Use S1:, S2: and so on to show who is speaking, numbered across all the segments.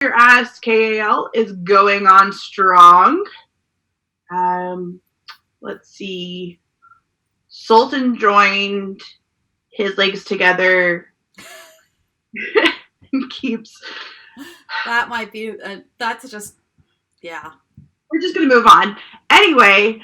S1: Your ass KAL is going on strong. Let's see. Sultan joined his legs together and keeps.
S2: That might be. That's just. Yeah.
S1: We're just gonna move on. Anyway,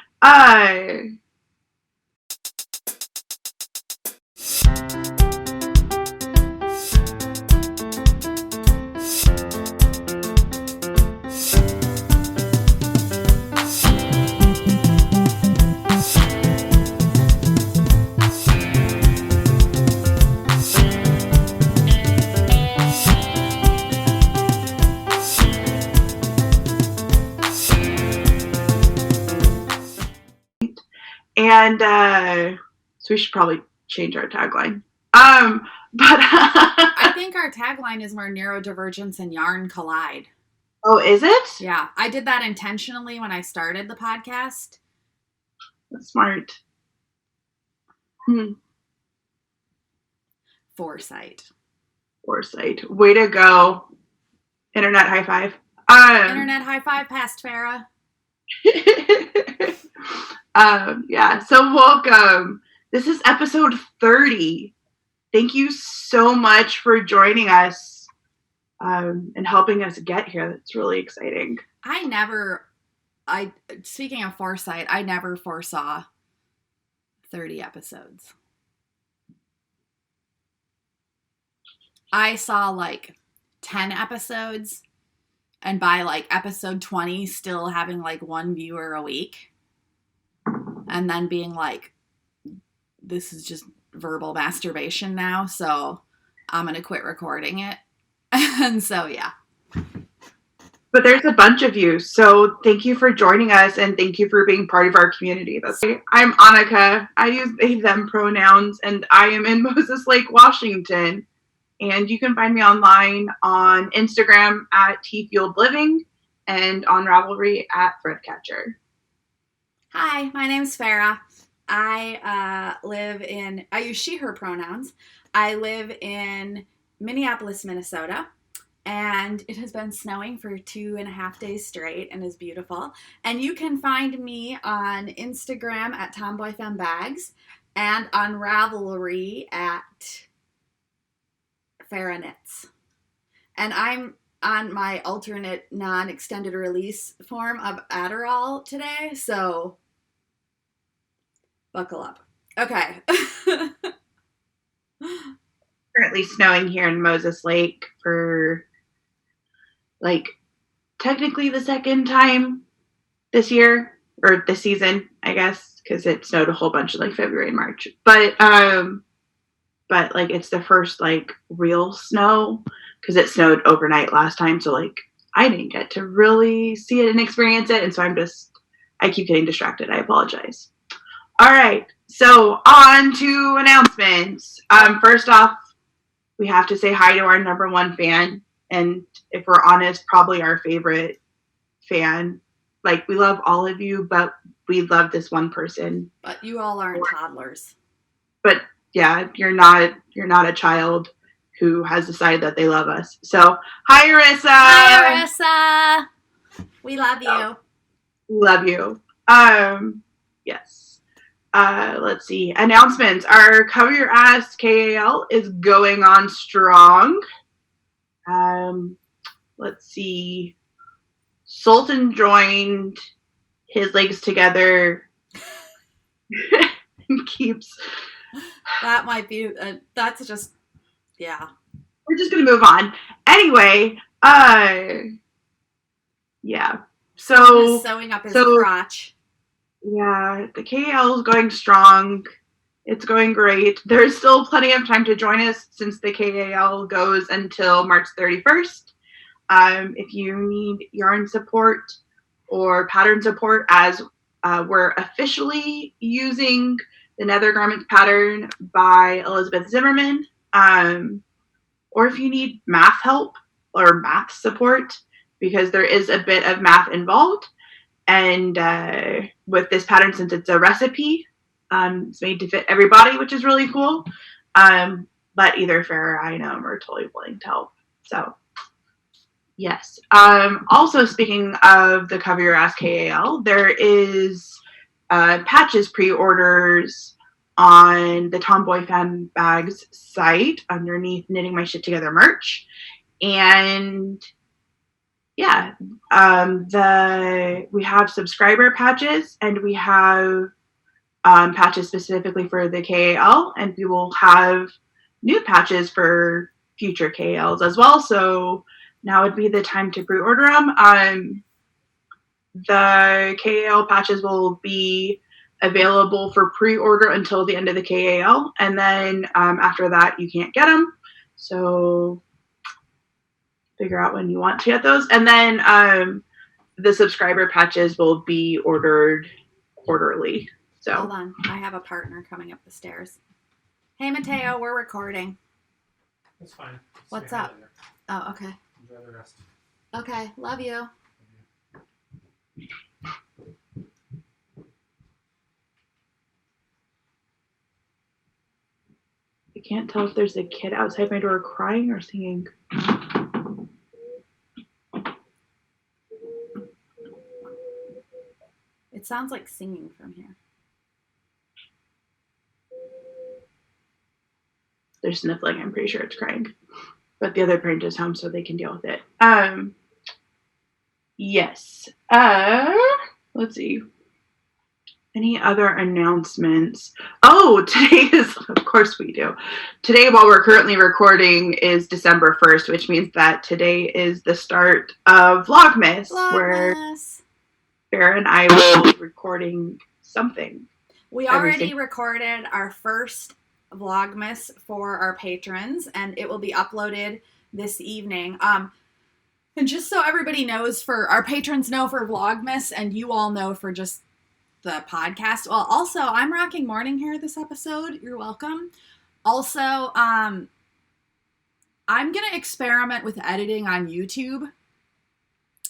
S1: and so we should probably change our tagline. But
S2: I think our tagline is more neurodivergence and yarn collide.
S1: Oh, is it?
S2: Yeah, I did that intentionally when I started the podcast.
S1: That's smart.
S2: Foresight.
S1: Way to go. Internet high five.
S2: Internet high five past Farrah.
S1: Yeah, so welcome. This is episode 30. Thank you so much for joining us and helping us get here. That's really exciting.
S2: Speaking of foresight, I never foresaw 30 episodes. I saw like 10 episodes, and by like episode 20 still having like one viewer a week, and then being like, this is just verbal masturbation now, so I'm gonna quit recording it. And so yeah,
S1: but there's a bunch of you, so thank you for joining us and thank you for being part of our community. I'm Annika. I use they them pronouns, and I am in Moses Lake, Washington. And you can find me online on Instagram at TFueledLiving and on Ravelry at Threadcatcher.
S2: Hi, my name's Farrah. I use she, her pronouns. I live in Minneapolis, Minnesota, and it has been snowing for 2.5 days straight and is beautiful. And you can find me on Instagram at TomboyFemBags and on Ravelry at Farrah Knits. And I'm on my alternate non-extended release form of Adderall today, so buckle up. Okay.
S1: Currently snowing here in Moses Lake for like technically the second time this year, or this season, I guess, because it snowed a whole bunch of like February and March. But like it's the first like real snow, because it snowed overnight last time, so like I didn't get to really see it and experience it, and so I keep getting distracted. I apologize. All right, so on to announcements. First off, we have to say hi to our number one fan, and if we're honest, probably our favorite fan. Like, we love all of you, but we love this one person.
S2: But you all aren't toddlers.
S1: But yeah, you're not a child who has decided that they love us. So, hi, Arissa.
S2: Hi, Arissa. We love you.
S1: We love you. Yes. Let's see. Announcements. Our Cover Your Ass KAL is going on strong. Let's see. Sultan joined his legs together and keeps.
S2: That might be. That's just. Yeah.
S1: We're just gonna move on. Anyway. Yeah. So.
S2: Sewing up his crotch.
S1: Yeah, the KAL is going strong. It's going great. There's still plenty of time to join us since the KAL goes until March 31st. If you need yarn support or pattern support, as we're officially using the Nether Garments pattern by Elizabeth Zimmerman, or if you need math help or math support, because there is a bit of math involved. And with this pattern, since it's a recipe, it's made to fit everybody, which is really cool. But either Farrah or I know we're totally willing to help. So Yes. Also, speaking of the Cover Your Ass KAL, there is patches pre-orders on the Tomboy Fan Bags site underneath Knitting My Shit Together merch. And yeah, we have subscriber patches, and we have patches specifically for the KAL, and we will have new patches for future KALs as well. So now would be the time to pre-order them. The KAL patches will be available for pre-order until the end of the KAL, and then after that you can't get them. So figure out when you want to get those, and then the subscriber patches will be ordered quarterly. So
S2: hold on, I have a partner coming up the stairs. Hey Mateo, we're recording.
S3: That's fine.
S2: What's up? Oh, okay.
S3: Enjoy the rest.
S2: Okay, love you.
S1: I can't tell if there's a kid outside my door crying or singing.
S2: It sounds like singing from here.
S1: They're sniffling. I'm pretty sure it's crying. But the other parent is home, so they can deal with it. Yes. Let's see. Any other announcements? Oh, today is, of course we do. Today, while we're currently recording, is December 1st, which means that today is the start of Vlogmas, where Farrah and I will be recording something.
S2: We already recorded our first Vlogmas for our patrons, and it will be uploaded this evening. And just so everybody knows, for our patrons know for Vlogmas, and you all know for just the podcast. Well, also, I'm rocking morning hair this episode. You're welcome. Also, I'm going to experiment with editing on YouTube.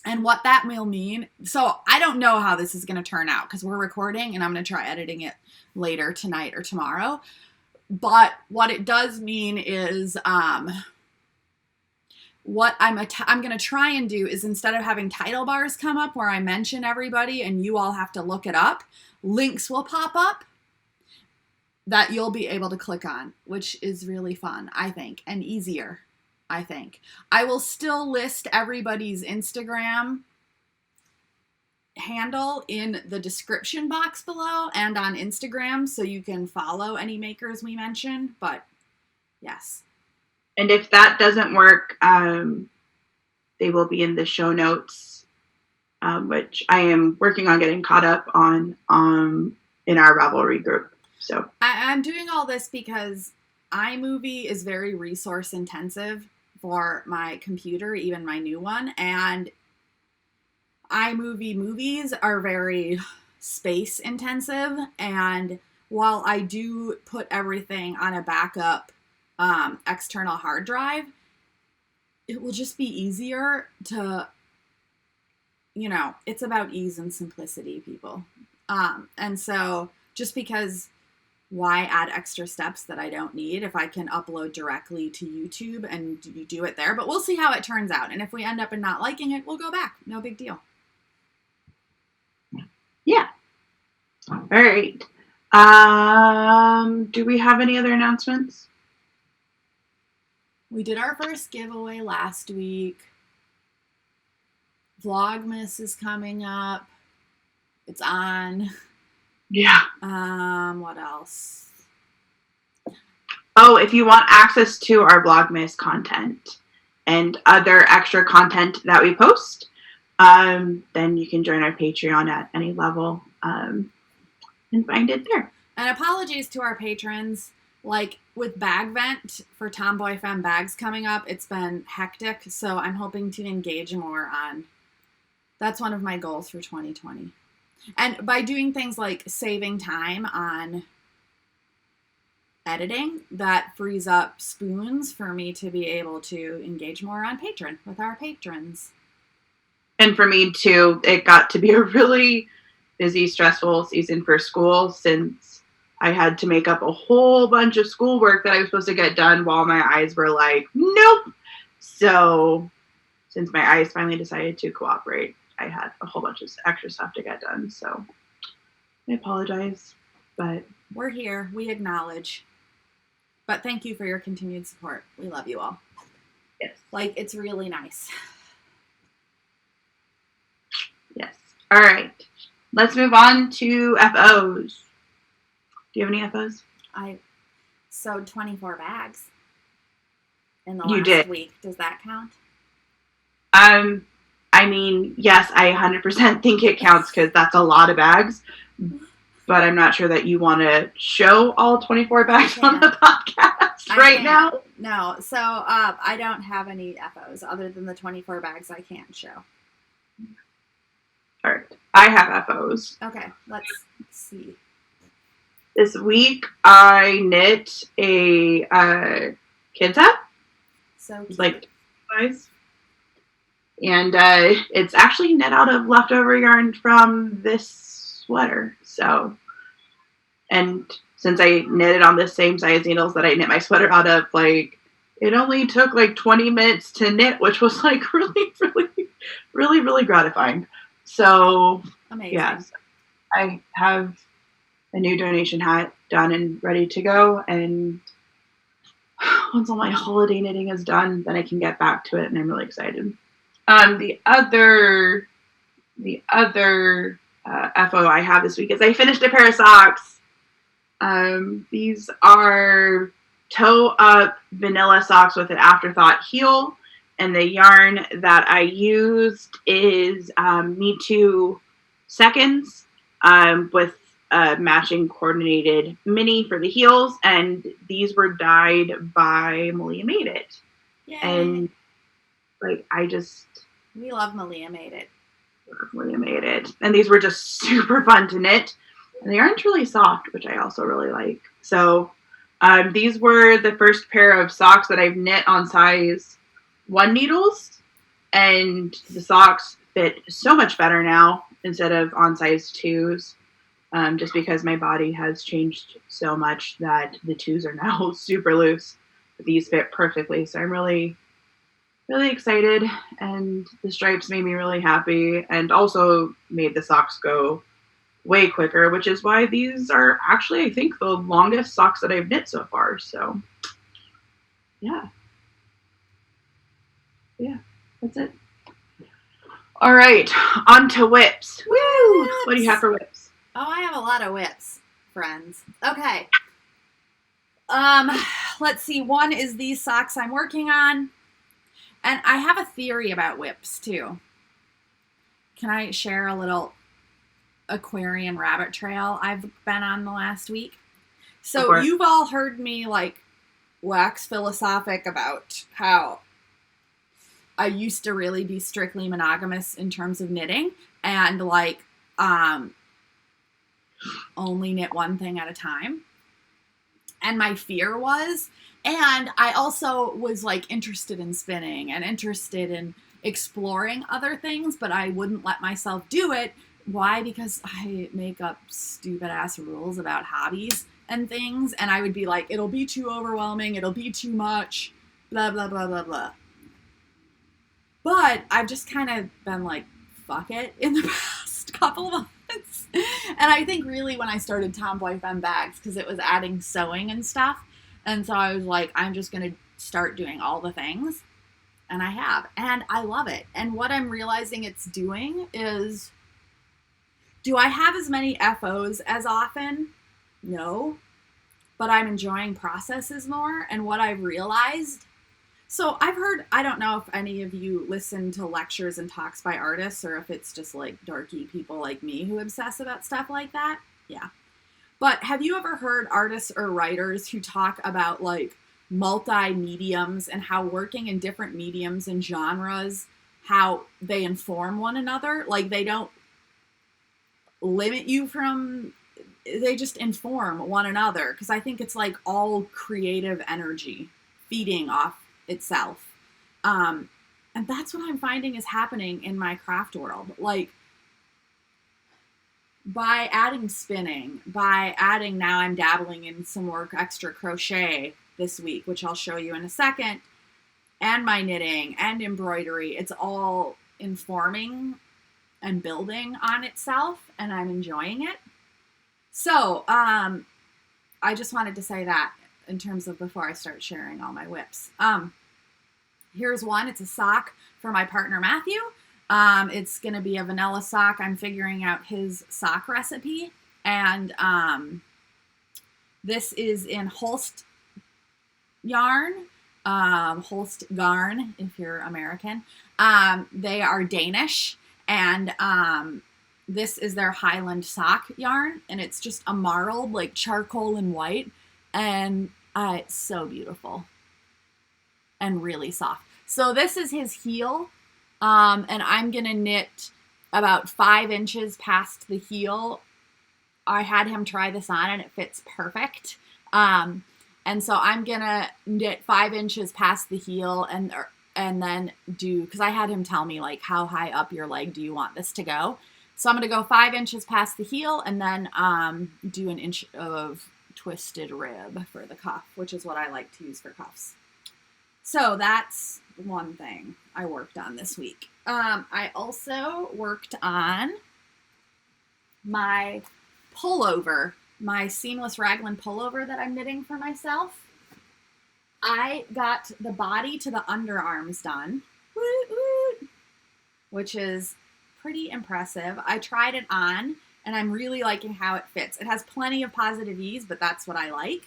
S2: And what that will mean, so I don't know how this is going to turn out because we're recording and I'm going to try editing it later tonight or tomorrow. But what it does mean is what I'm going to try and do is, instead of having title bars come up where I mention everybody and you all have to look it up, links will pop up that you'll be able to click on, which is really fun, I think, and easier. I think. I will still list everybody's Instagram handle in the description box below and on Instagram, so you can follow any makers we mention, but yes.
S1: And if that doesn't work, they will be in the show notes, which I am working on getting caught up on in our Ravelry group. So
S2: I'm doing all this because iMovie is very resource intensive for my computer, even my new one, and iMovie movies are very space intensive, and while I do put everything on a backup external hard drive, it will just be easier to, it's about ease and simplicity, people. And so just because why add extra steps that I don't need if I can upload directly to YouTube and you do it there? But we'll see how it turns out. And if we end up in not liking it, we'll go back. No big deal.
S1: Yeah. All right. Do we have any other announcements?
S2: We did our first giveaway last week. Vlogmas is coming up. It's on.
S1: Yeah.
S2: What else?
S1: Oh, if you want access to our Vlogmas content and other extra content that we post, then you can join our Patreon at any level and find it there.
S2: And apologies to our patrons. Like with Bag Vent for Tomboy Femme Bags coming up, it's been hectic, so I'm hoping to engage more on. That's one of my goals for 2020. And by doing things like saving time on editing, that frees up spoons for me to be able to engage more on Patreon with our patrons.
S1: And for me too, it got to be a really busy, stressful season for school, since I had to make up a whole bunch of schoolwork that I was supposed to get done while my eyes were like, nope. So since my eyes finally decided to cooperate, I had a whole bunch of extra stuff to get done. So I apologize, but
S2: we're here. We acknowledge. But thank you for your continued support. We love you all.
S1: Yes.
S2: Like, it's really nice.
S1: Yes. All right. Let's move on to FOs. Do you have any FOs?
S2: I sewed 24 bags in the
S1: You
S2: last
S1: did.
S2: week. Does that count?
S1: I mean, yes, I 100% think it counts because that's a lot of bags. But I'm not sure that you want to show all 24 bags on the podcast right now.
S2: No. So I don't have any FOs other than the 24 bags I can't show.
S1: All right. I have FOs.
S2: Okay. Let's see.
S1: This week, I knit a kids hat.
S2: So cute.
S1: Like size. And it's actually knit out of leftover yarn from this sweater. So, and since I knit it on the same size needles that I knit my sweater out of, like, it only took like 20 minutes to knit, which was like really gratifying. So,
S2: amazing.
S1: Yeah, I have a new donation hat done and ready to go. And once all my holiday knitting is done, then I can get back to it, and I'm really excited. The other FO I have this week is I finished a pair of socks. These are toe-up vanilla socks with an afterthought heel, and the yarn that I used is Me Too Seconds with a matching coordinated mini for the heels, and these were dyed by Malia Made It.
S2: Yay.
S1: And like
S2: we love Malia Made It.
S1: Malia Made It. And these were just super fun to knit. And they aren't really soft, which I also really like. So these were the first pair of socks that I've knit on size 1 needles. And the socks fit so much better now instead of on size 2s. Just because my body has changed so much that the 2s are now super loose. But these fit perfectly. So I'm really excited, and the stripes made me really happy and also made the socks go way quicker, which is why these are actually, I think, the longest socks that I've knit so far. So yeah, that's it. All right, on to whips. Woo!
S2: Whips.
S1: What do you have for whips?
S2: Oh, I have a lot of whips, friends. Okay. Let's see. One is these socks I'm working on. And I have a theory about whips, too. Can I share a little Aquarian rabbit trail I've been on the last week? So you've all heard me, like, wax philosophic about how I used to really be strictly monogamous in terms of knitting. And, like, only knit one thing at a time. And my fear was... And I also was, like, interested in spinning and interested in exploring other things, but I wouldn't let myself do it. Why? Because I make up stupid-ass rules about hobbies and things, and I would be like, it'll be too overwhelming, it'll be too much, blah, blah, blah, blah, blah. But I've just kind of been like, fuck it, in the past couple of months. And I think really when I started Tomboy Femme Bags, because it was adding sewing and stuff, and so I was like, I'm just going to start doing all the things. And I have. And I love it. And what I'm realizing it's doing is, do I have as many FOs as often? No. But I'm enjoying processes more. And what I've realized, so I've heard, I don't know if any of you listen to lectures and talks by artists, or if it's just like dorky people like me who obsess about stuff like that. Yeah. But have you ever heard artists or writers who talk about, like, multi-mediums and how working in different mediums and genres, how they inform one another? Like, they don't limit you from... They just inform one another. Because I think it's, like, all creative energy feeding off itself. And that's what I'm finding is happening in my craft world. Like... By adding spinning, by adding, now I'm dabbling in some more extra crochet this week, which I'll show you in a second. and my knitting and embroidery. It's all informing and building on itself, and I'm enjoying it. So, I just wanted to say that in terms of before I start sharing all my whips. Here's one. It's a sock for my partner, Matthew. It's going to be a vanilla sock. I'm figuring out his sock recipe. And this is in Holst yarn, Holst Garn, if you're American. They are Danish. And this is their Highland sock yarn. And it's just a marled, like charcoal and white. And it's so beautiful. And really soft. So this is his heel. And I'm going to knit about 5 inches past the heel. I had him try this on and it fits perfect. And so I'm going to knit 5 inches past the heel and then because I had him tell me like how high up your leg do you want this to go. So I'm going to go 5 inches past the heel and then do an inch of twisted rib for the cuff, which is what I like to use for cuffs. So that's one thing I worked on this week. I also worked on my pullover, my seamless raglan pullover that I'm knitting for myself. I got the body to the underarms done, which is pretty impressive. I tried it on, and I'm really liking how it fits. It has plenty of positive ease, but that's what I like.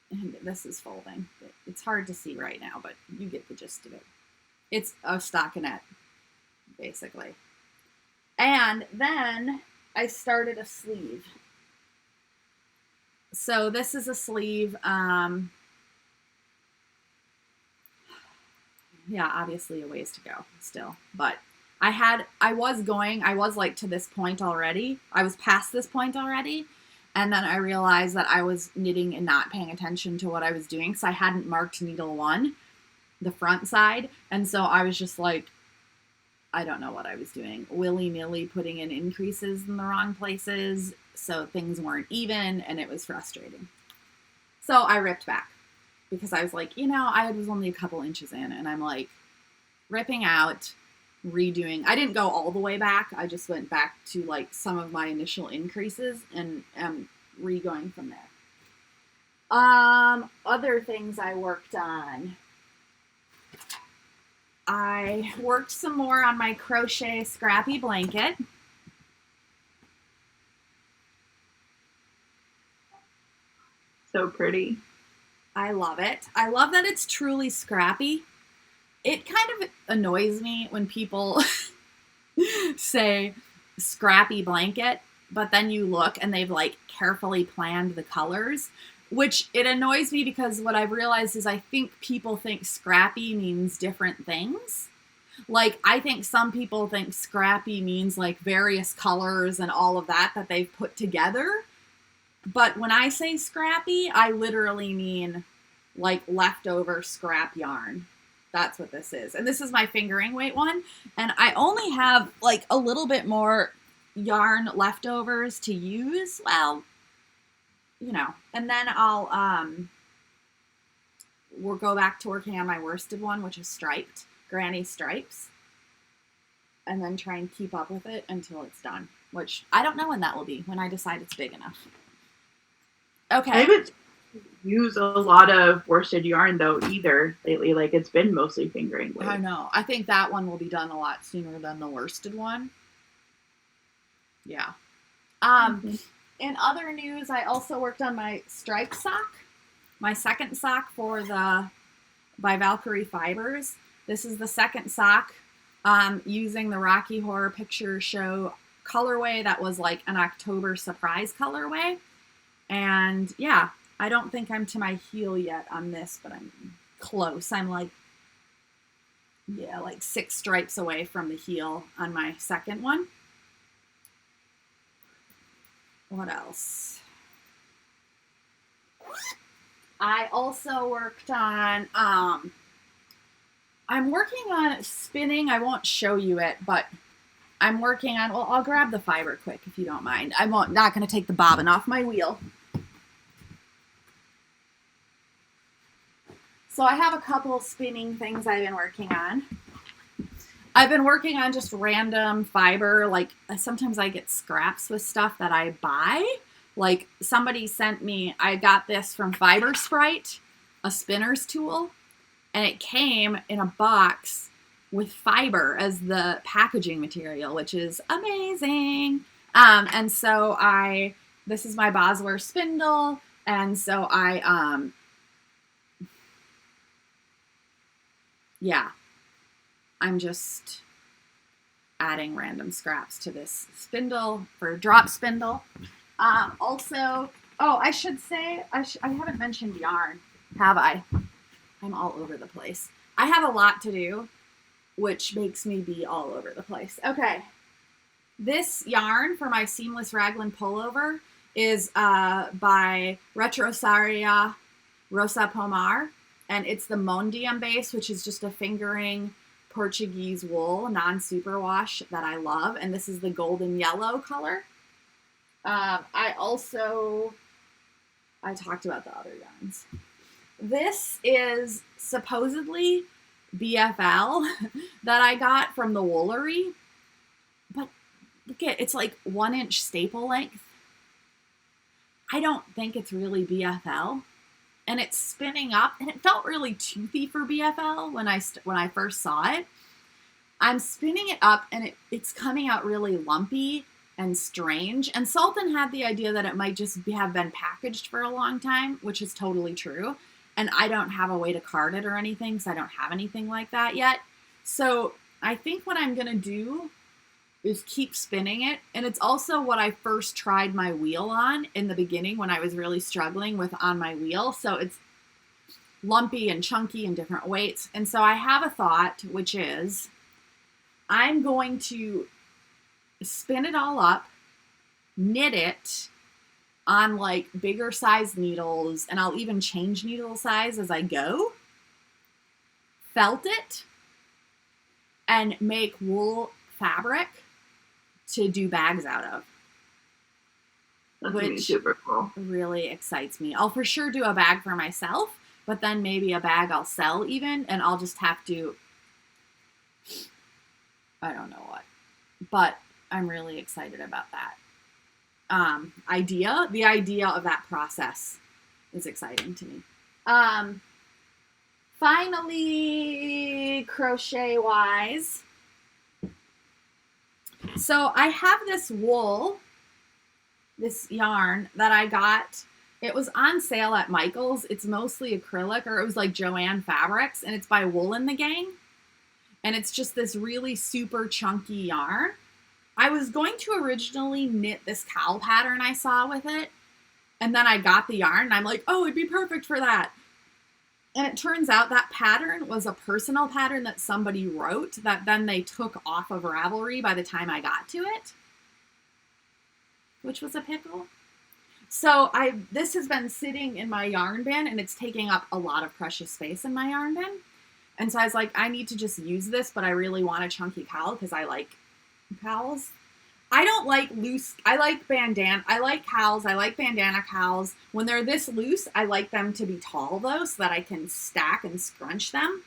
S2: And this is folding. It's hard to see right now, but you get the gist of it. It's a stockinette, basically. And then I started a sleeve. So this is a sleeve. Yeah, obviously a ways to go still, but I was like to this point already. I was past this point already. And then I realized that I was knitting and not paying attention to what I was doing. So I hadn't marked needle 1, the front side. And so I was just like, I don't know what I was doing. Willy-nilly putting in increases in the wrong places. So things weren't even and it was frustrating. So I ripped back because I was like, I was only a couple inches in and I'm like ripping out, redoing. I didn't go all the way back. I just went back to like some of my initial increases and am re-going from there. Other things I worked on. I worked some more on my crochet scrappy blanket.
S1: So pretty.
S2: I love it. I love that it's truly scrappy. It kind of annoys me when people say scrappy blanket, but then you look and they've like carefully planned the colors, which it annoys me because what I've realized is I think people think scrappy means different things. Like I think some people think scrappy means like various colors and all of that they've put together. But when I say scrappy, I literally mean like leftover scrap yarn. That's what this is. And this is my fingering weight one. And I only have like a little bit more yarn leftovers to use. Well, and then we'll go back to working on my worsted one, which is striped, granny stripes. And then try and keep up with it until it's done, which I don't know when that will be, when I decide it's big enough. Okay.
S1: I haven't used a lot of worsted yarn though either lately. Like it's been mostly fingering weight.
S2: I know. I think that one will be done a lot sooner than the worsted one. Yeah. In other news, I also worked on my striped sock, my second sock by Valkyrie Fibers. This is the second sock using the Rocky Horror Picture Show colorway that was like an October surprise colorway. And yeah, I don't think I'm to my heel yet on this, but I'm close. I'm like 6 stripes away from the heel on my second one. What else? I also worked on, I'm working on spinning. I won't show you it, but I'm working on, I'll grab the fiber quick if you don't mind. I'm not going to take the bobbin off my wheel. So I have a couple spinning things I've been working on. I've been working on just random fiber. Like sometimes I get scraps with stuff that I buy. Like somebody sent me, I got this from Fiber Sprite, a spinner's tool, and it came in a box with fiber as the packaging material, which is amazing. And so this is my Bosworth spindle, and so I'm just adding random scraps to this spindle for a drop spindle. Also, I should say, I haven't mentioned yarn, have I? I'm all over the place. I have a lot to do, which makes me be all over the place. Okay. This yarn for my seamless raglan pullover is by Retrosaria Rosa Pomar, and it's the Mondium base, which is just a fingering Portuguese wool, non-superwash that I love, and this is the golden yellow color. I talked about the other yarns. This is supposedly BFL that I got from the Woolery, but look at it's like 1 inch staple length. I don't think it's really BFL, and it's spinning up, and it felt really toothy for BFL when I first saw it. I'm spinning it up, and it's coming out really lumpy and strange. And Sultan had the idea that it might just have been packaged for a long time, which is totally true. And I don't have a way to card it or anything, because I don't have anything like that yet. So I think what I'm going to do is keep spinning it. And it's also what I first tried my wheel on in the beginning when I was really struggling with on my wheel. So it's lumpy and chunky and different weights. And so I have a thought, which is I'm going to spin it all up, knit it on like bigger size needles, and I'll even change needle size as I go, felt it, and make wool fabric to do bags out of.
S1: That's gonna be super cool.
S2: Really excites me. I'll for sure do a bag for myself, but then maybe a bag I'll sell even, and I'll just have to, I don't know what, but I'm really excited about that. The idea of that process is exciting to me. Finally, crochet wise. So I have this wool, this yarn that I got. It was on sale at Michael's. It's mostly acrylic, or it was like Joanne Fabrics, and it's by Wool and the Gang. And it's just this really super chunky yarn. I was going to originally knit this cowl pattern I saw with it, and then I got the yarn, and I'm like, oh, it'd be perfect for that. And it turns out that pattern was a personal pattern that somebody wrote that then they took off of Ravelry by the time I got to it, which was a pickle. So this has been sitting in my yarn bin, and it's taking up a lot of precious space in my yarn bin. And so I was like, I need to just use this, but I really want a chunky cowl because I like cowls. I don't like loose. I like bandana. I like cowls. I like bandana cowls. When they're this loose, I like them to be tall though, so that I can stack and scrunch them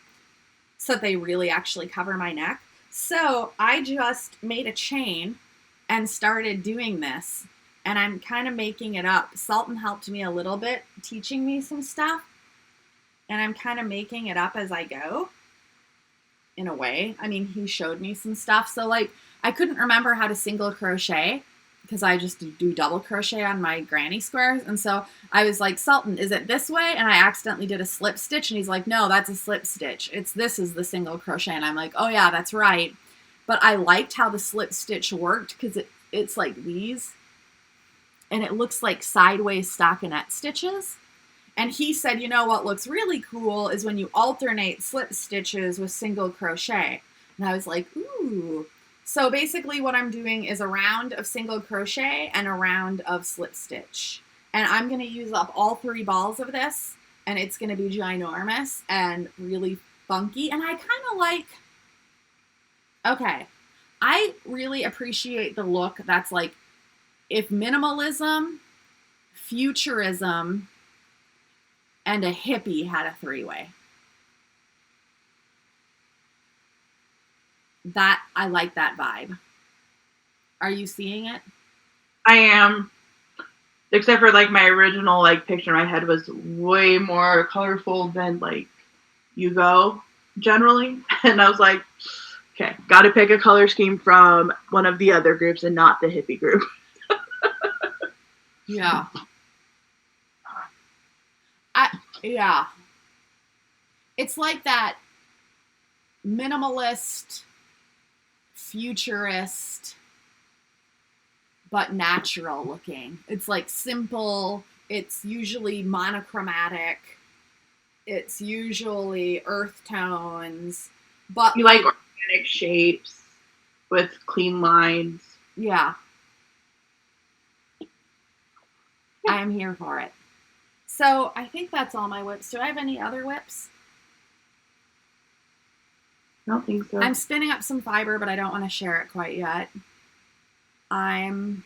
S2: so that they really actually cover my neck. So I just made a chain and started doing this, and I'm kind of making it up. Sultan helped me a little bit, teaching me some stuff, and I'm kind of making it up as I go in a way. I mean, he showed me some stuff. So like, I couldn't remember how to single crochet because I just do double crochet on my granny squares. And so I was like, Sultan, is it this way? And I accidentally did a slip stitch. And he's like, no, that's a slip stitch. This is the single crochet. And I'm like, oh yeah, that's right. But I liked how the slip stitch worked because it's like these. And it looks like sideways stockinette stitches. And he said, you know what looks really cool is when you alternate slip stitches with single crochet. And I was like, ooh. So basically what I'm doing is a round of single crochet and a round of slip stitch. And I'm going to use up all 3 balls of this, and it's going to be ginormous and really funky. And I kind of like, okay, I really appreciate the look that's like, if minimalism, futurism, and a hippie had a 3-way. That I like that vibe. Are you seeing it?
S1: I am. Except for like my original like picture in my head was way more colorful than like you go generally. And I was like, okay, gotta pick a color scheme from one of the other groups and not the hippie group.
S2: Yeah. Yeah. It's like that minimalist, futurist, but natural looking. It's like simple. It's usually monochromatic. It's usually earth tones. But
S1: You like organic shapes with clean lines.
S2: yeah. I am here for it. So I think that's all my whips. Do I have any other whips?
S1: I don't think so.
S2: I'm spinning up some fiber, but I don't want to share it quite yet. Yeah,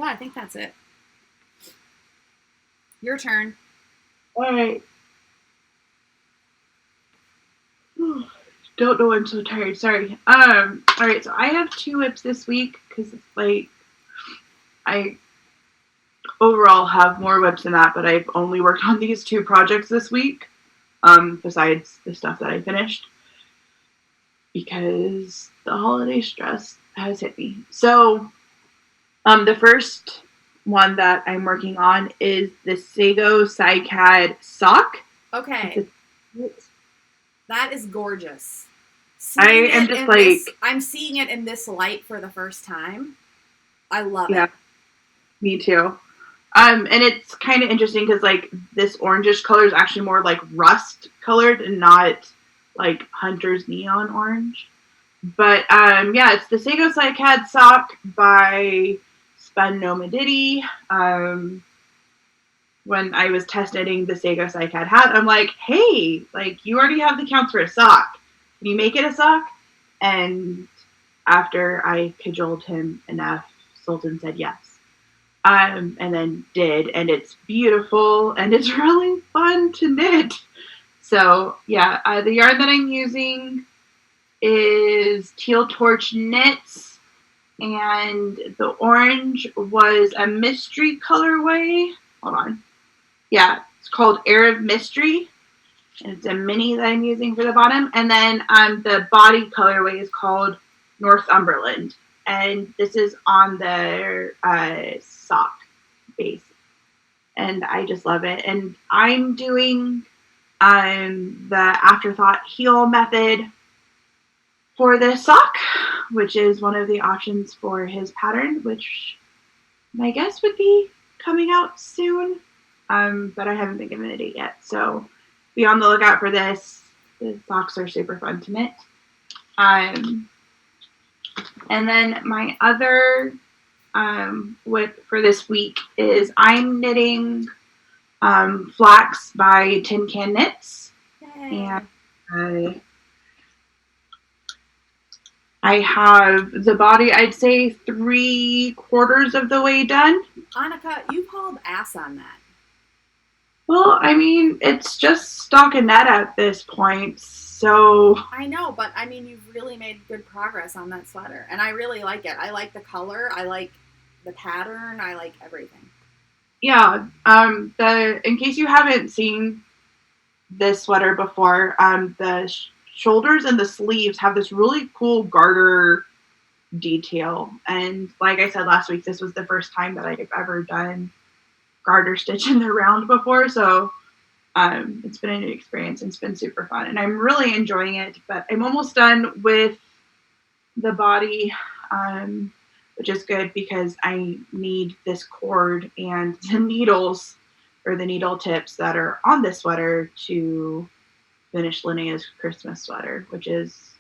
S2: I think that's it. Your turn.
S1: All right. Don't know. I'm so tired. Sorry. All right. So I have 2 whips this week because it's like I overall have more whips than that, but I've only worked on these 2 projects this week. Besides the stuff that I finished, because the holiday stress has hit me. So, the first one that I'm working on is the Sago Cycad sock.
S2: Okay. That is gorgeous.
S1: I am just like...
S2: I'm seeing it in this light for the first time. I love it.
S1: Yeah, me too. And it's kind of interesting because like this orangish color is actually more like rust colored and not like Hunter's neon orange. But yeah, it's the Sago Cycad sock by Spanomedity. When I was test knitting the Sago Cycad hat, I'm like, hey, like you already have the counts for a sock. Can you make it a sock? And after I cajoled him enough, Sultan said yes. And then did, and it's beautiful, and it's really fun to knit. So, yeah, the yarn that I'm using is Teal Torch Knits, and the orange was a mystery colorway. Hold on. Yeah, it's called Arab Mystery, and it's a mini that I'm using for the bottom. And then the body colorway is called Northumberland. And this is on their sock base. And I just love it. And I'm doing the afterthought heel method for this sock, which is one of the options for his pattern, which my guess would be coming out soon. But I haven't been given a date yet. So be on the lookout for this. The socks are super fun to knit. And then my other whip for this week is I'm knitting Flax by Tin Can Knits.
S2: Yay.
S1: And I have the body, I'd say 3/4 of the way done.
S2: Annika, you hauled ass on that.
S1: Well, I mean, it's just stockinette at this point, so...
S2: I know, but I mean, you've really made good progress on that sweater, and I really like it. I like the color, I like the pattern, I like everything.
S1: Yeah, in case you haven't seen this sweater before, the shoulders and the sleeves have this really cool garter detail, and like I said last week, this was the first time that I've ever done garter stitch in the round before, so it's been a new experience and it's been super fun, and I'm really enjoying it. But I'm almost done with the body, which is good because I need this cord and the needles or the needle tips that are on this sweater to finish Linnea's Christmas sweater, which is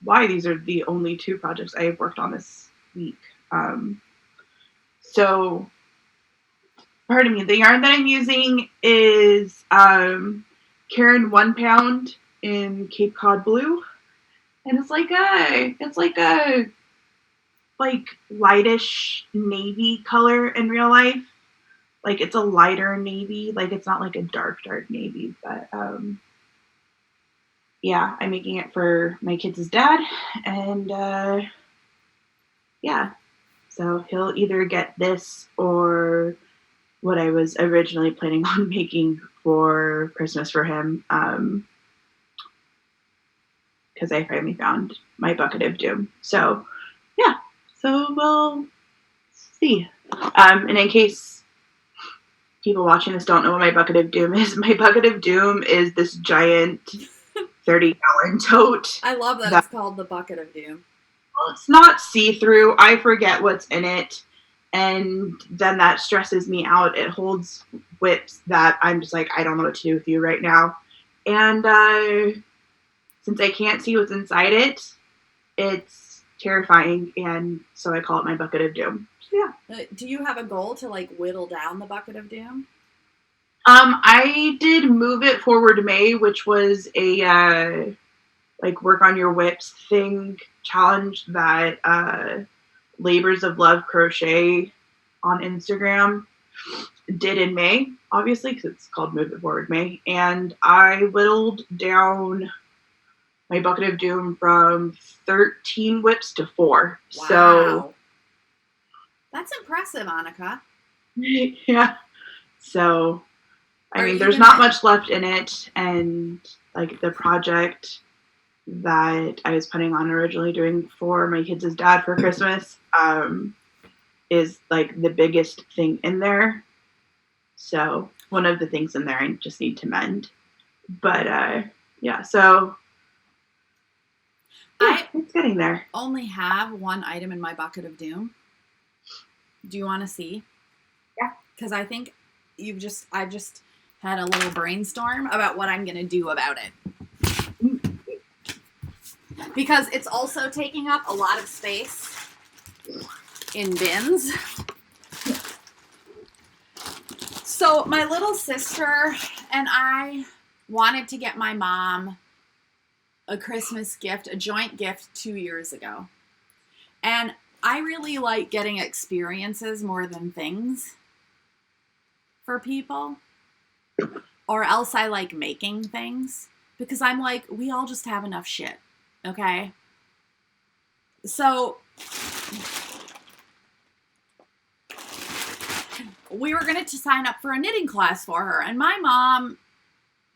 S1: why these are the only 2 projects I have worked on this week. So pardon me, the yarn that I'm using is Karen 1 Pound in Cape Cod Blue. And it's like a lightish navy color in real life. Like it's a lighter navy. Like it's not like a dark navy, but yeah, I'm making it for my kids' dad, and yeah, so he'll either get this or what I was originally planning on making for Christmas for him, because I finally found my bucket of doom. So yeah, so we'll see. And in case people watching this don't know what my bucket of doom is, my bucket of doom is this giant 30-gallon tote.
S2: I love that it's called the bucket of doom.
S1: Well, it's not see-through. I forget what's in it, and then that stresses me out. It holds whips that I'm just like, I don't know what to do with you right now. And since I can't see what's inside it, it's terrifying, and so I call it my bucket of doom. So, yeah.
S2: Do you have a goal to like whittle down the bucket of doom?
S1: I did move it forward May, which was a like work on your whips thing challenge that Labors of Love Crochet on Instagram did in May, obviously, because it's called Move It Forward May. And I whittled down my bucket of doom from 13 whips to 4.
S2: Wow.
S1: So
S2: that's impressive, Annika.
S1: Yeah. So, I mean, there's not much left in it, and like the project that I was planning on originally doing for my kids' dad for Christmas is like the biggest thing in there. So one of the things in there I just need to mend. But yeah, so yeah, it's getting there.
S2: I only have one item in my bucket of doom. Do you want to see?
S1: Yeah.
S2: Because I think I just had a little brainstorm about what I'm going to do about it. Because it's also taking up a lot of space in bins. So my little sister and I wanted to get my mom a Christmas gift, a joint gift 2 years ago. And I really like getting experiences more than things for people. Or else I like making things. Because I'm like, we all just have enough shit. Okay? So we were going to sign up for a knitting class for her. And my mom,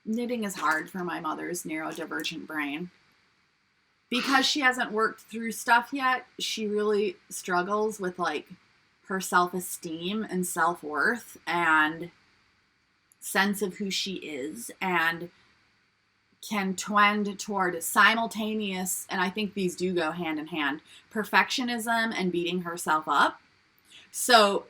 S2: knitting is hard for my mother's neurodivergent brain. Because she hasn't worked through stuff yet, she really struggles with like her self-esteem and self-worth and sense of who she is, and can tend toward a simultaneous, and I think these do go hand in hand, perfectionism and beating herself up. So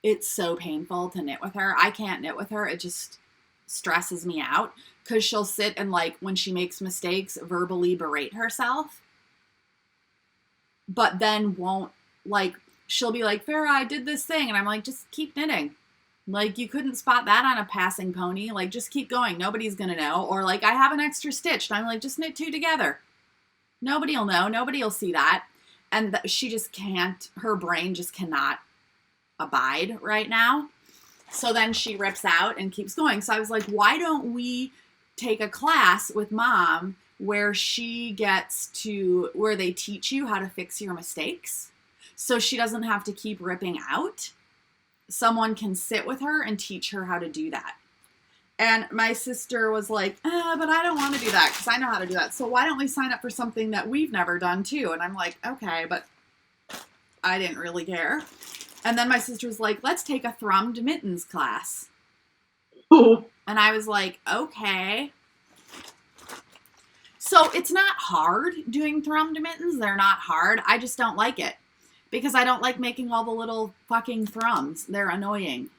S2: it's so painful to knit with her. I can't knit with her. It just stresses me out because she'll sit and like when she makes mistakes verbally berate herself, but then won't like, she'll be like, Farrah, I did this thing. And I'm like, just keep knitting. Like, you couldn't spot that on a passing pony. Like, just keep going. Nobody's going to know. Or, like, I have an extra stitch. And I'm like, just knit 2 together. Nobody will know. Nobody will see that. And she just can't, her brain just cannot abide right now. So then she rips out and keeps going. So I was like, why don't we take a class with Mom where she gets to, where they teach you how to fix your mistakes so she doesn't have to keep ripping out. Someone can sit with her and teach her how to do that. And my sister was like, but I don't want to do that because I know how to do that. So why don't we sign up for something that we've never done too? And I'm like, okay, but I didn't really care. And then my sister was like, let's take a thrummed mittens class.
S1: Ooh.
S2: And I was like, okay. So it's not hard doing thrummed mittens. They're not hard. I just don't like it. Because I don't like making all the little fucking thrums. They're annoying.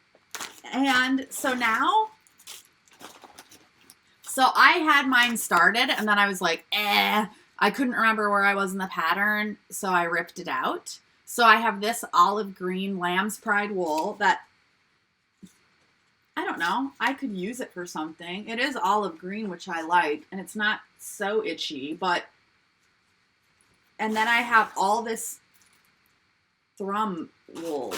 S2: And so now, so I had mine started and then I was like, I couldn't remember where I was in the pattern. So I ripped it out. So I have this olive green lamb's pride wool that, I don't know, I could use it for something. It is olive green, which I like, and it's not so itchy, but, and then I have all this thrum wool.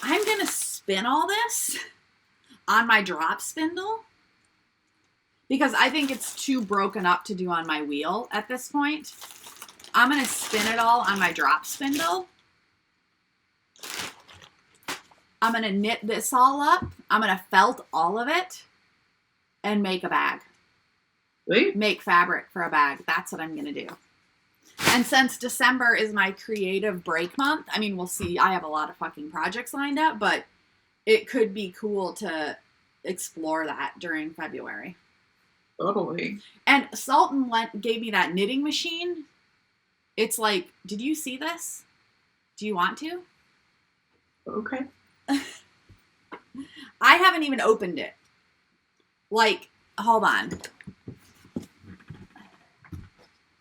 S2: I'm going to spin all this on my drop spindle because I think it's too broken up to do on my wheel at this point. I'm going to spin it all on my drop spindle. I'm going to knit this all up. I'm going to felt all of it and make a bag.
S1: Wait.
S2: Make fabric for a bag. That's what I'm going to do. And since December is my creative break month, I mean, we'll see. I have a lot of fucking projects lined up, but it could be cool to explore that during February.
S1: Totally.
S2: And Sultan gave me that knitting machine. It's like, did you see this? Do you want to?
S1: Okay.
S2: I haven't even opened it. Like, hold on.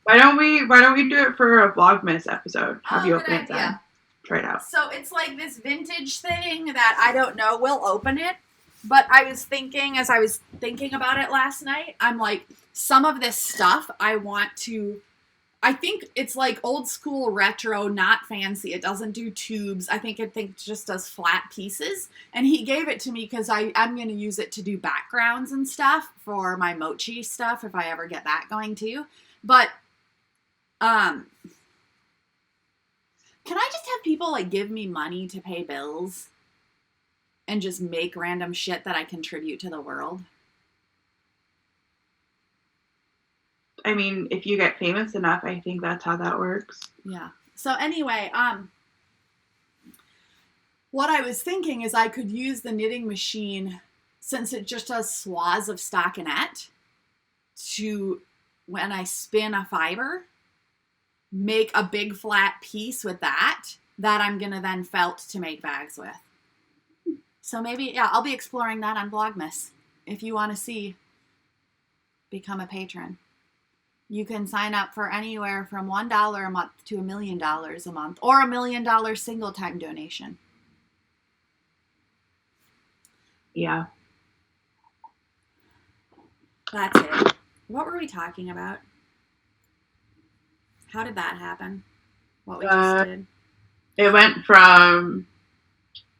S1: Why don't we do it for a Vlogmas episode? Have you open it then?
S2: Yeah.
S1: Try it out.
S2: So it's like this vintage thing that I don't know. We'll open it. But I was thinking, as I was thinking about it last night, I'm like, some of this stuff I think it's like old school retro, not fancy. It doesn't do tubes. I think it just does flat pieces. And he gave it to me because I'm going to use it to do backgrounds and stuff for my mochi stuff if I ever get that going too. But, can I just have people like give me money to pay bills and just make random shit that I contribute to the world?
S1: I mean, if you get famous enough, I think that's how that works.
S2: Yeah. So anyway, what I was thinking is I could use the knitting machine, since it just does swaths of stockinette, to, when I spin a fiber, make a big flat piece with that I'm going to then felt to make bags with. So maybe, yeah, I'll be exploring that on Vlogmas. If you want to see, become a patron. You can sign up for anywhere from $1 a month to $1 million a month, or $1 million single time donation.
S1: Yeah.
S2: That's it. What were we talking about? How did that happen? What we just did?
S1: It went from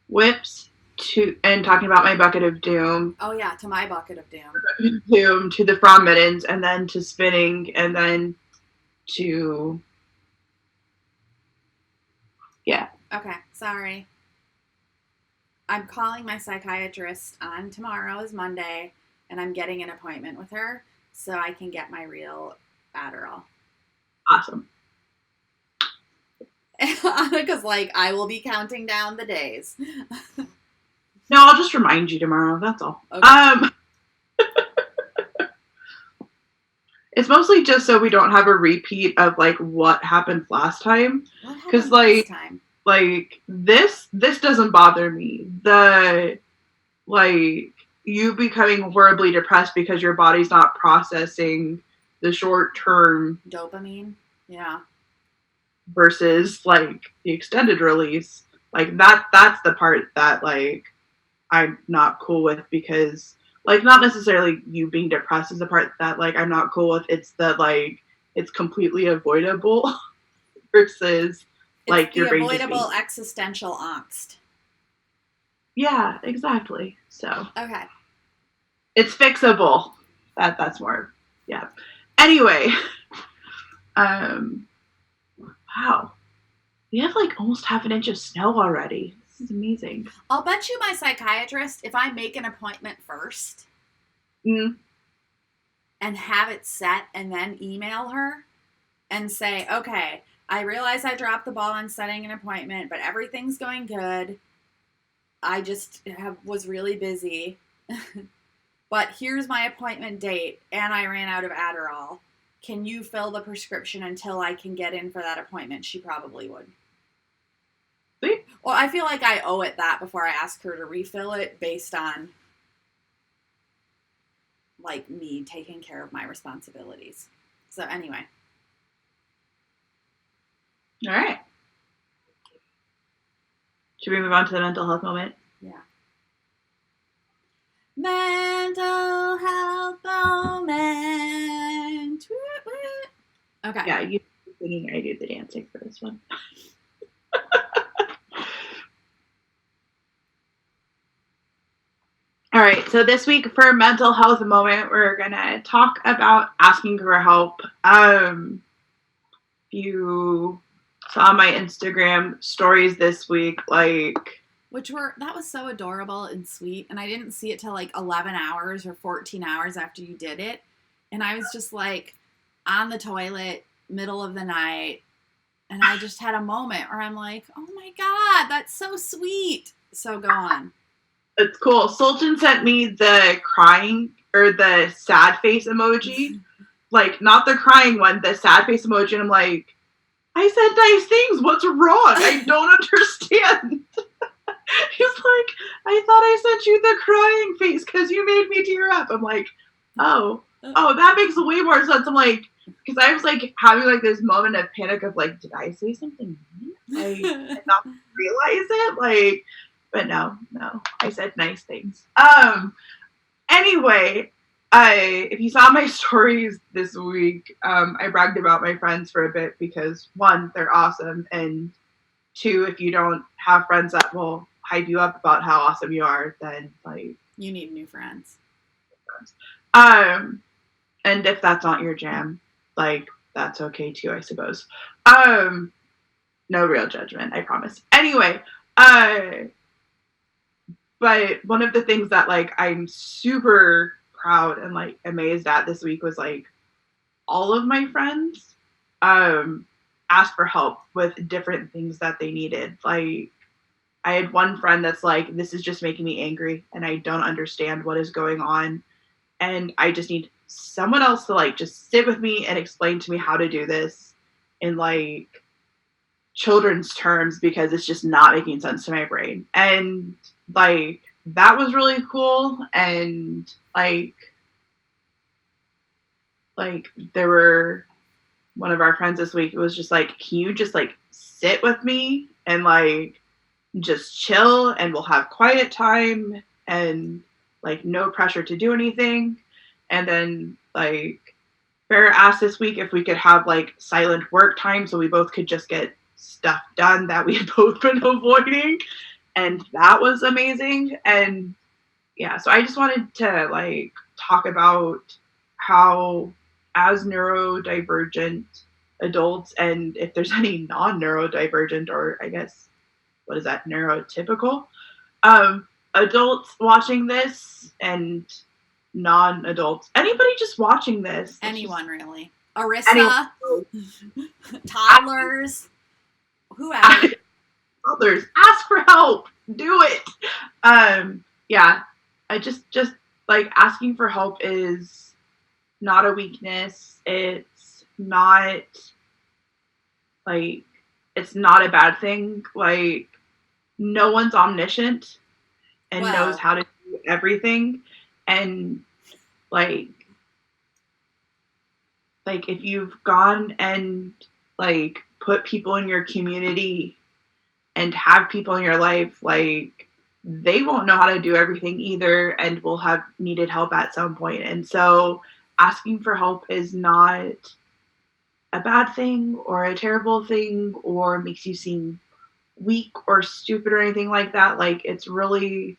S1: whips and talking about my bucket of doom.
S2: Oh yeah, to my bucket of doom.
S1: To the from mittens, and then to spinning, and then to, yeah.
S2: Okay, sorry. I'm calling my psychiatrist on tomorrow is Monday, and I'm getting an appointment with her so I can get my real Adderall.
S1: Awesome.
S2: Because like I will be counting down the days.
S1: No, I'll just remind you tomorrow. That's all.
S2: Okay.
S1: It's mostly just so we don't have a repeat of like what happened last time. Because like this doesn't bother me. The like you becoming horribly depressed because your body's not processing the short term
S2: dopamine. Yeah.
S1: Versus like the extended release. Like that's the part that like I'm not cool with, because like not necessarily you being depressed is the part that like I'm not cool with. It's that like it's completely avoidable versus like
S2: it's
S1: your brain
S2: avoidable existential angst.
S1: Yeah, exactly. So
S2: okay,
S1: it's fixable. That's more. Yeah. Anyway, wow, we have like almost half an inch of snow already. This is amazing.
S2: I'll bet you my psychiatrist, if I make an appointment first and have it set and then email her and say, okay, I realize I dropped the ball on setting an appointment, but everything's going good. I just was really busy. But here's my appointment date, and I ran out of Adderall. Can you fill the prescription until I can get in for that appointment? She probably would. Well, I feel like I owe it that before I ask her to refill it based on, like, me taking care of my responsibilities. So, anyway.
S1: All right. Should we move on to the mental health moment?
S2: Yeah. Mental health moment. Okay.
S1: Yeah, you singing, I do the dancing for this one. All right, so this week for mental health moment, we're gonna talk about asking for help. You saw my Instagram stories this week, like,
S2: that was so adorable and sweet, and I didn't see it till like 11 hours or 14 hours after you did it, and I was just like on the toilet, middle of the night, and I just had a moment where I'm like, oh my god, that's so sweet. So go on.
S1: it's cool. Sultan sent me the crying or the sad face emoji, like not the crying one, the sad face emoji, and I'm like, I said nice things. What's wrong? I don't understand. He's like, I thought I sent you the crying face because you made me tear up. I'm like, oh, that makes way more sense. I'm like, because I was like having like this moment of panic of like, did I say something nice? I did not realize it. Like, but no, I said nice things. Anyway, if you saw my stories this week, I bragged about my friends for a bit because one, they're awesome, and two, if you don't have friends that will hype you up about how awesome you are, then like
S2: you need new friends.
S1: And if that's not your jam, like that's okay too, I suppose. No real judgment, I promise. Anyway, but one of the things that like I'm super proud and like amazed at this week was like all of my friends asked for help with different things that they needed. Like I had one friend that's like, this is just making me angry and I don't understand what is going on, and I just need someone else to like just sit with me and explain to me how to do this in like children's terms because it's just not making sense to my brain. And like that was really cool. And like there were one of our friends this week, it was just like, can you just like sit with me and like just chill and we'll have quiet time and like no pressure to do anything. And then like Farrah asked this week if we could have like silent work time so we both could just get stuff done that we had both been avoiding, and that was amazing. And yeah, so I just wanted to like talk about how as neurodivergent adults, and if there's any non-neurodivergent, or I guess what is that, neurotypical adults watching this, and non-adults, anybody just watching this,
S2: anyone really, Arissa, toddlers, whoever.
S1: Toddlers, ask for help, do it. Yeah, I just like asking for help is not a weakness. It's not like, it's not a bad thing. Like no one's omniscient and knows how to do everything. And like if you've gone and like put people in your community and have people in your life, like they won't know how to do everything either and will have needed help at some point. And so asking for help is not a bad thing or a terrible thing or makes you seem weak or stupid or anything like that. Like it's a really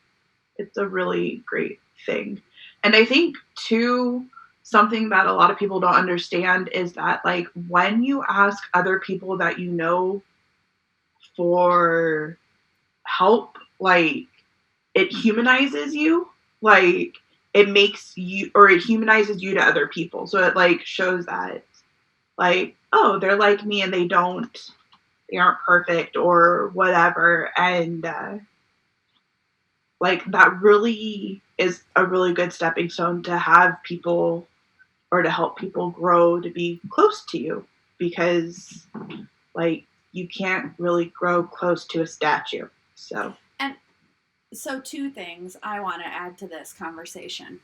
S1: great thing. And I think too, something that a lot of people don't understand is that like when you ask other people that you know for help, like it humanizes you. Like it makes you, or it humanizes you to other people. So it like shows that like, oh, they're like me and they aren't perfect or whatever. And like that really is a really good stepping stone to have people, or to help people grow to be close to you, because like you can't really grow close to a statue.
S2: So two things I want to add to this conversation.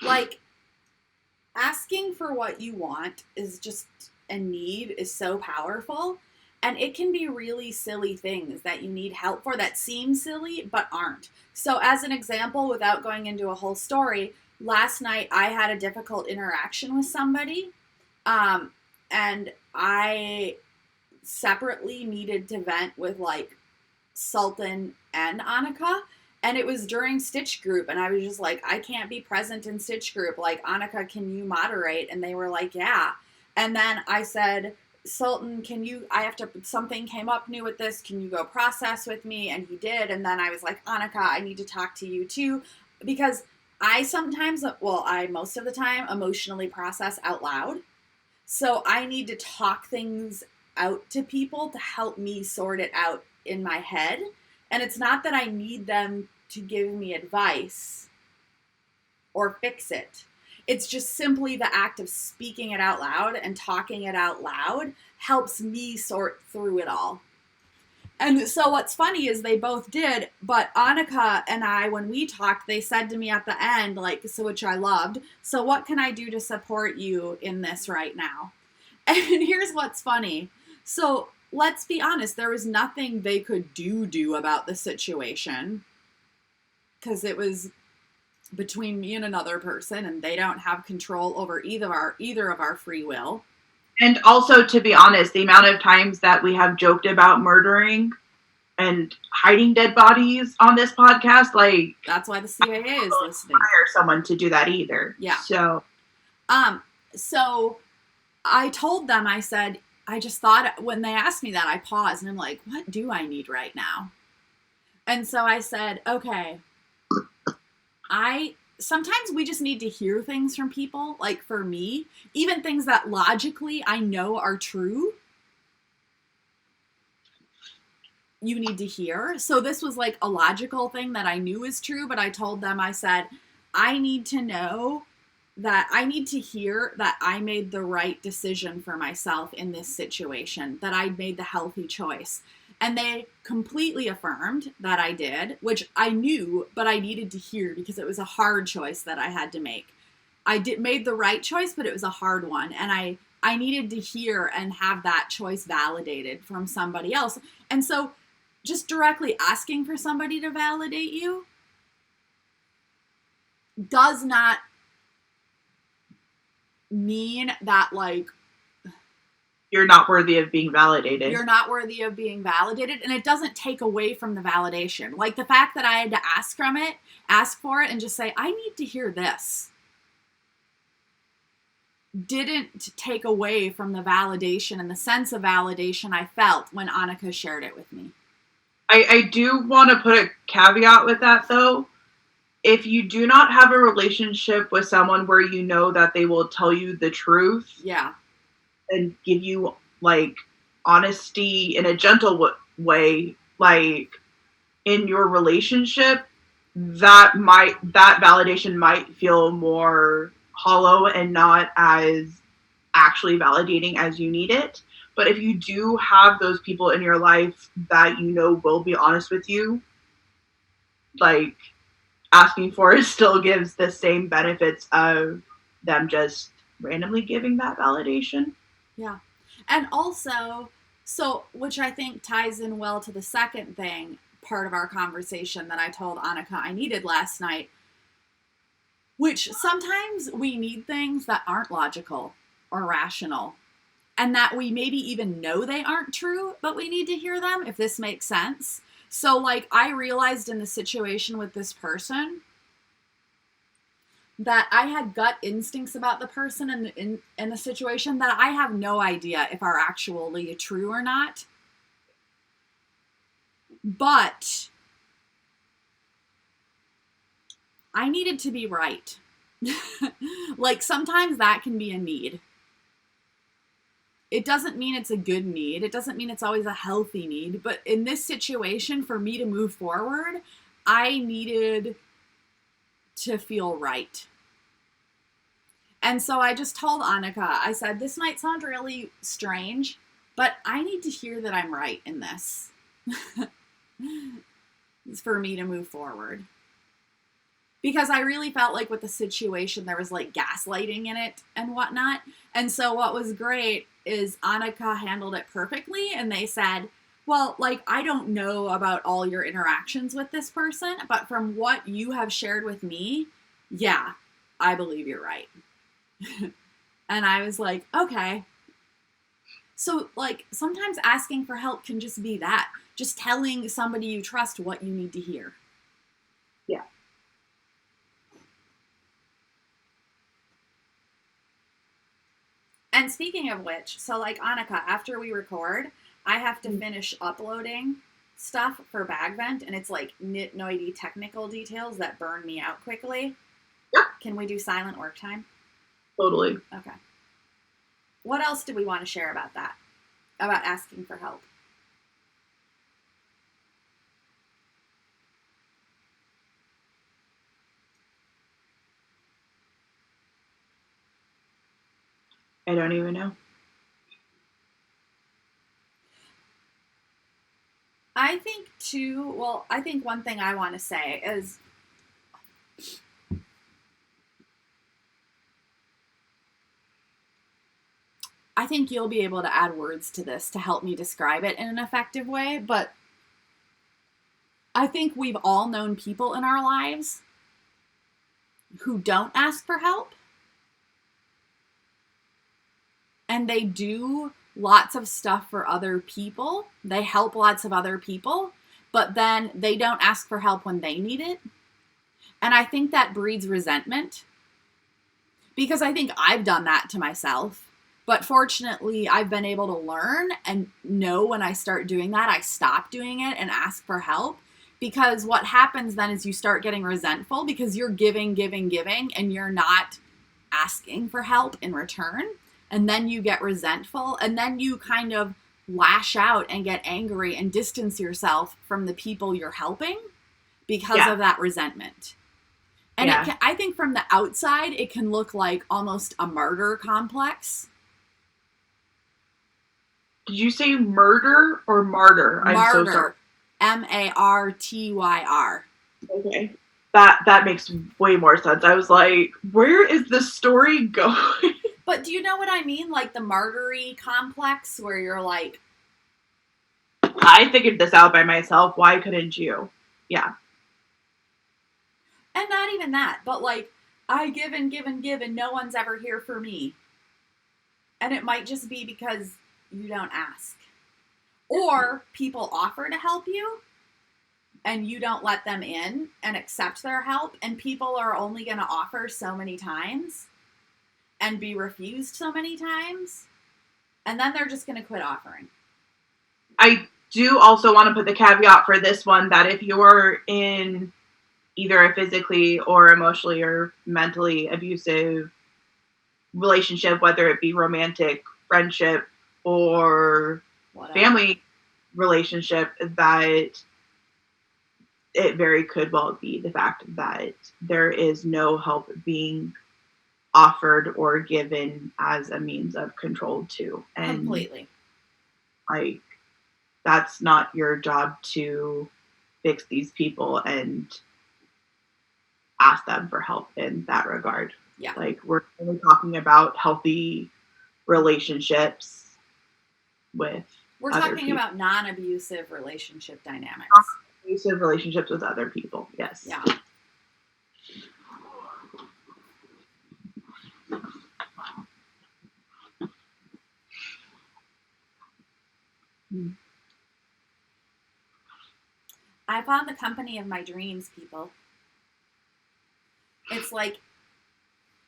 S2: Like asking for what you want is just a need is so powerful. And it can be really silly things that you need help for that seem silly but aren't. So as an example, without going into a whole story, last night I had a difficult interaction with somebody. And I separately needed to vent with, like, Sultan and Annika. And it was during Stitch Group, and I was just like, I can't be present in Stitch Group. Like, Annika, can you moderate? And they were like, yeah. And then I said, Sultan, something came up new with this. Can you go process with me? And he did. And then I was like, Annika, I need to talk to you too. Because I most of the time emotionally process out loud. So I need to talk things out to people to help me sort it out in my head. And it's not that I need them to give me advice or fix it. It's just simply the act of speaking it out loud and talking it out loud helps me sort through it all. And so what's funny is they both did, but Annika and I, when we talked, they said to me at the end, like, so, which I loved, so what can I do to support you in this right now? And here's what's funny. So let's be honest, there was nothing they could do about the situation because it was between me and another person, and they don't have control over either of our free will.
S1: And also, to be honest, the amount of times that we have joked about murdering and hiding dead bodies on this podcast, like,
S2: that's why the CIA is listening.
S1: Hire someone to do that either.
S2: Yeah.
S1: So
S2: I told them, I said, I just thought when they asked me that, I paused and I'm like, what do I need right now? And so I said, okay, sometimes we just need to hear things from people. Like for me, even things that logically I know are true, you need to hear. So this was like a logical thing that I knew is true, but I told them, I said, I need to know that I need to hear that I made the right decision for myself in this situation, that I made the healthy choice. And they completely affirmed that I did, which I knew, but I needed to hear because it was a hard choice that I had to make. I made the right choice, but it was a hard one. And I needed to hear and have that choice validated from somebody else. And so just directly asking for somebody to validate you does not mean that, like,
S1: you're not worthy of being validated.
S2: You're not worthy of being validated, and it doesn't take away from the validation. Like, the fact that I had to ask for it, and just say, I need to hear this, didn't take away from the validation and the sense of validation I felt when Annika shared it with me.
S1: I do want to put a caveat with that, though. If you do not have a relationship with someone where you know that they will tell you the truth,
S2: yeah,
S1: and give you, like, honesty in a gentle way, like, in your relationship, that validation might feel more hollow and not as actually validating as you need it. But if you do have those people in your life that you know will be honest with you, like, asking for it still gives the same benefits of them just randomly giving that validation.
S2: Yeah. And also, which I think ties in well to the second part of our conversation that I told Annika I needed last night, which sometimes we need things that aren't logical or rational, and that we maybe even know they aren't true, but we need to hear them, if this makes sense. So, like, I realized in the situation with this person that I had gut instincts about the person in the situation that I have no idea if are actually true or not. But I needed to be right. Like, sometimes that can be a need. It doesn't mean it's a good need. It doesn't mean it's always a healthy need. But in this situation, for me to move forward, I needed to feel right. And so I just told Annika, I said, this might sound really strange, but I need to hear that I'm right in this. It's for me to move forward. Because I really felt like with the situation, there was like gaslighting in it and whatnot. And so what was great is Annika handled it perfectly. And they said, well, like, I don't know about all your interactions with this person, but from what you have shared with me, yeah, I believe you're right. And I was like, okay. So, like, sometimes asking for help can just be that. Just telling somebody you trust what you need to hear.
S1: Yeah.
S2: And speaking of which, so, like, Annika, after we record, I have to finish uploading stuff for Bag Vent, and it's, like, nitnoity technical details that burn me out quickly.
S1: Yeah.
S2: Can we do silent work time?
S1: Totally.
S2: Okay. What else do we want to share about that? About asking for help?
S1: I don't even know.
S2: I think, too, well, I think one thing I want to say is I think you'll be able to add words to this to help me describe it in an effective way, but I think we've all known people in our lives who don't ask for help. And they do lots of stuff for other people. They help lots of other people, but then they don't ask for help when they need it. And I think that breeds resentment. Because I think I've done that to myself. But fortunately, I've been able to learn and know when I start doing that, I stop doing it and ask for help. Because what happens then is you start getting resentful because you're giving, and you're not asking for help in return. And then you get resentful, and then you kind of lash out and get angry and distance yourself from the people you're helping because of that resentment. And I think from the outside, it can look like almost a martyr complex.
S1: Did you say murder or martyr?
S2: Martyr.
S1: I'm so sorry.
S2: Martyr.
S1: Okay. That makes way more sense. I was like, where is the story going?
S2: But do you know what I mean? Like the martyr complex where you're like,
S1: I figured this out by myself. Why couldn't you? Yeah.
S2: And not even that, but like, I give and no one's ever here for me. And it might just be because you don't ask. Or people offer to help you and you don't let them in and accept their help. And people are only going to offer so many times and be refused so many times. And then they're just going to quit offering.
S1: I do also want to put the caveat for this one that if you're in either a physically or emotionally or mentally abusive relationship, whether it be romantic, friendship, or family relationship, that it very could well be the fact that there is no help being offered or given as a means of control too. And
S2: completely.
S1: Like, that's not your job to fix these people and ask them for help in that regard.
S2: Yeah.
S1: Like, we're only talking about healthy relationships with
S2: We're
S1: other
S2: talking
S1: people.
S2: about non-abusive relationship dynamics.
S1: Non-abusive relationships with other people, yes.
S2: Yeah. I found the company of my dreams, people. It's like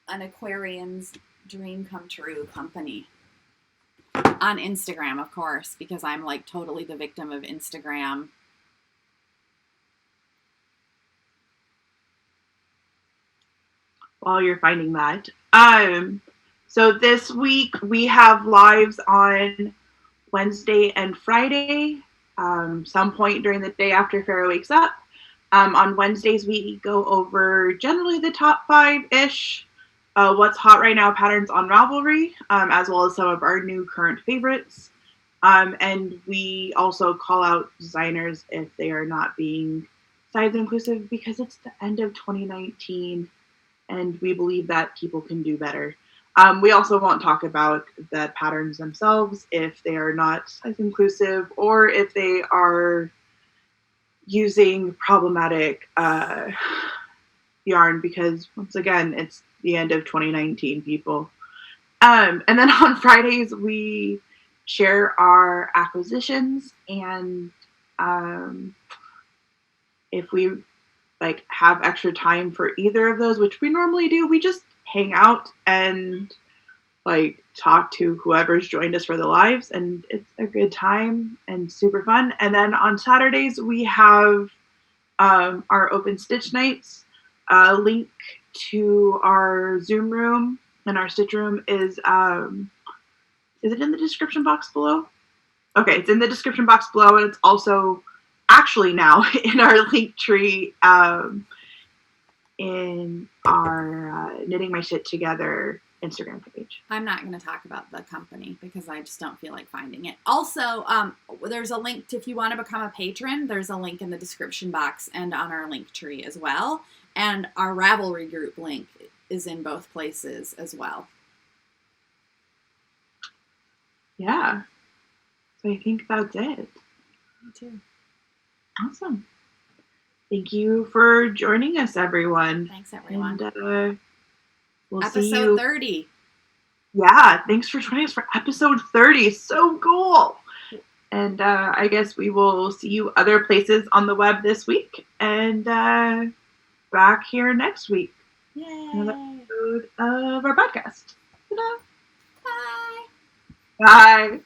S2: an Aquarian's dream come true company. On Instagram, of course, because I'm like totally the victim of Instagram.
S1: While you're finding that. So this week we have lives on Wednesday and Friday, some point during the day after Farrah wakes up. On Wednesdays, we go over generally the top 5-ish, what's hot right now patterns on Ravelry, as well as some of our new current favorites. And we also call out designers if they are not being size inclusive because it's the end of 2019 and we believe that people can do better. We also won't talk about the patterns themselves if they are not size inclusive or if they are using problematic yarn because, once again, it's the end of 2019, people. And then on Fridays, we share our acquisitions, and if we like have extra time for either of those, which we normally do, we just hang out and like talk to whoever's joined us for the lives, and it's a good time and super fun. And then on Saturdays we have our open stitch nights. Link to our Zoom room and our stitch room is it in the description box below? Okay, it's in the description box below, and it's also actually now in our link tree in our Knitting My Shit Together Instagram page.
S2: I'm not going to talk about the company because I just don't feel like finding it. Also, there's a link to, if you want to become a patron, there's a link in the description box and on our link tree as well. And our Ravelry group link is in both places as well.
S1: Yeah. So I think that's it.
S2: Me too.
S1: Awesome. Thank you for joining us, everyone.
S2: Thanks, everyone.
S1: And we'll see
S2: Episode
S1: you.
S2: 30.
S1: Yeah, thanks for joining us for episode 30. So cool. And I guess we will see you other places on the web this week, and back here next week.
S2: Yay.
S1: Another episode of our podcast. Ta-da.
S2: Bye.
S1: Bye.